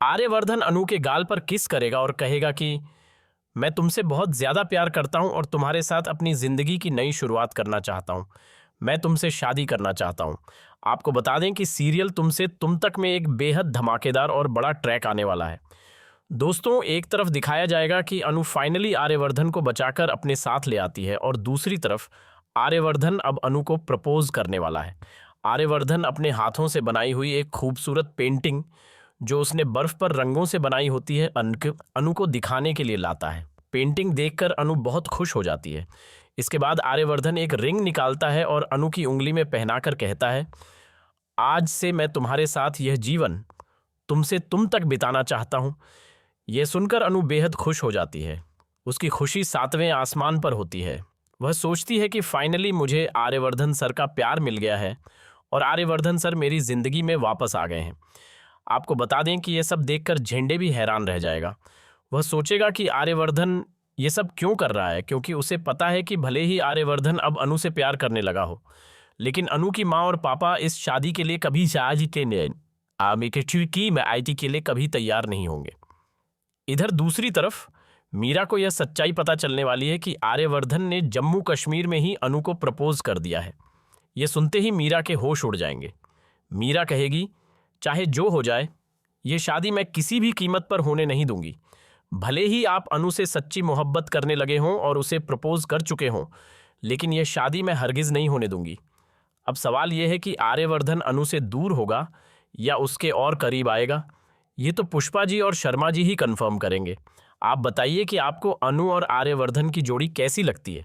आर्यवर्धन अनु के गाल पर किस करेगा और कहेगा कि मैं तुमसे बहुत ज्यादा प्यार करता हूं और तुम्हारे साथ अपनी जिंदगी की नई शुरुआत करना चाहता हूं। मैं तुमसे शादी करना चाहता हूं। आपको बता दें कि सीरियल तुमसे तुम तक में एक बेहद धमाकेदार और बड़ा ट्रैक आने वाला है। दोस्तों, एक तरफ दिखाया जाएगा कि अनु फाइनली आर्यवर्धन को बचाकर अपने साथ ले आती है और दूसरी तरफ आर्यवर्धन अब अनु को प्रपोज करने वाला है। आर्यवर्धन अपने हाथों से बनाई हुई एक खूबसूरत पेंटिंग जो उसने बर्फ पर रंगों से बनाई होती है अनु को दिखाने के लिए लाता है। पेंटिंग देखकर अनु बहुत खुश हो जाती है। इसके बाद आर्यवर्धन एक रिंग निकालता है और अनु की उंगली में पहनाकर कहता है, आज से मैं तुम्हारे साथ यह जीवन तुमसे तुम तक बिताना चाहता हूं। यह सुनकर अनु बेहद खुश हो जाती है। उसकी खुशी 7वें आसमान पर होती है। वह सोचती है कि फाइनली मुझे आर्यवर्धन सर का प्यार मिल गया है और आर्यवर्धन सर मेरी जिंदगी में वापस आ गए हैं। आपको बता दें कि यह सब देखकर झेंडे भी हैरान रह जाएगा। वह सोचेगा कि आर्यवर्धन ये सब क्यों कर रहा है, क्योंकि उसे पता है कि भले ही आर्यवर्धन अब अनु से प्यार करने लगा हो, लेकिन अनु की माँ और पापा इस शादी के लिए कभी के लिए कभी तैयार नहीं होंगे। इधर दूसरी तरफ मीरा को यह सच्चाई पता चलने वाली है कि आर्यवर्धन ने जम्मू कश्मीर में ही अनु को प्रपोज कर दिया है। यह सुनते ही मीरा के होश उड़ जाएंगे। मीरा कहेगी, चाहे जो हो जाए, ये शादी मैं किसी भी कीमत पर होने नहीं दूंगी। भले ही आप अनु से सच्ची मोहब्बत करने लगे हों और उसे प्रपोज कर चुके हों, लेकिन यह शादी मैं हरगिज़ नहीं होने दूंगी। अब सवाल यह है कि आर्यवर्धन अनु से दूर होगा या उसके और करीब आएगा। ये तो पुष्पा जी और शर्मा जी ही कंफर्म करेंगे। आप बताइए कि आपको अनु और आर्यवर्धन की जोड़ी कैसी लगती है।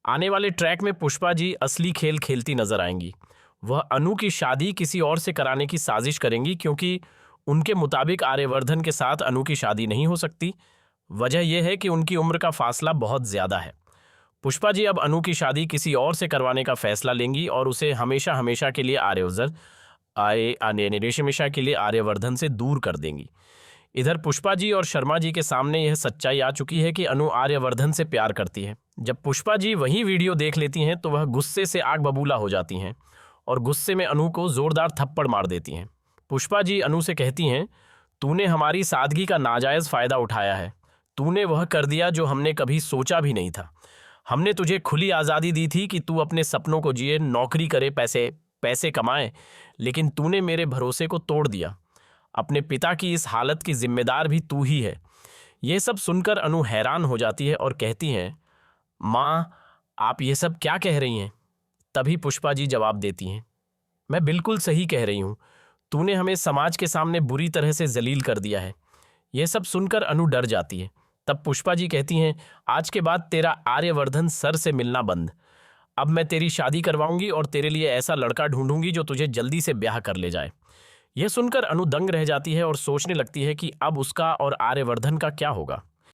आने वाले ट्रैक में पुष्पा जी असली खेल खेलती नजर आएंगी। वह अनु की शादी किसी और से कराने की साजिश करेंगी, क्योंकि उनके मुताबिक आर्यवर्धन के साथ अनु की शादी नहीं हो सकती। वजह यह है कि उनकी उम्र का फासला बहुत ज़्यादा है। पुष्पा जी अब अनु की शादी किसी और से करवाने का फैसला लेंगी और उसे हमेशा हमेशा के लिए आर्यवर्धन से दूर कर देंगी। इधर पुष्पा जी और शर्मा जी के सामने यह सच्चाई आ चुकी है कि अनु आर्यवर्धन से प्यार करती है। जब पुष्पा जी वही वीडियो देख लेती हैं तो वह गुस्से से आग बबूला हो जाती हैं और गुस्से में अनु को जोरदार थप्पड़ मार देती हैं। पुष्पा जी अनु से कहती हैं, तूने हमारी सादगी का नाजायज़ फ़ायदा उठाया है। तूने वह कर दिया जो हमने कभी सोचा भी नहीं था। हमने तुझे खुली आज़ादी दी थी कि तू अपने सपनों को जिए, नौकरी करे, पैसे कमाए, लेकिन तूने मेरे भरोसे को तोड़ दिया। अपने पिता की इस हालत की जिम्मेदार भी तू ही है। ये सब सुनकर अनु हैरान हो जाती है और कहती हैं, माँ, आप ये सब क्या कह रही हैं? तभी पुष्पा जी जवाब देती हैं, मैं बिल्कुल सही कह रही हूँ। तूने हमें समाज के सामने बुरी तरह से जलील कर दिया है। यह सब सुनकर अनु डर जाती है। तब पुष्पा जी कहती हैं, आज के बाद तेरा आर्यवर्धन सर से मिलना बंद। अब मैं तेरी शादी करवाऊंगी और तेरे लिए ऐसा लड़का ढूंढूंगी जो तुझे जल्दी से ब्याह कर ले जाए। यह सुनकर अनु दंग रह जाती है और सोचने लगती है कि अब उसका और आर्यवर्धन का क्या होगा।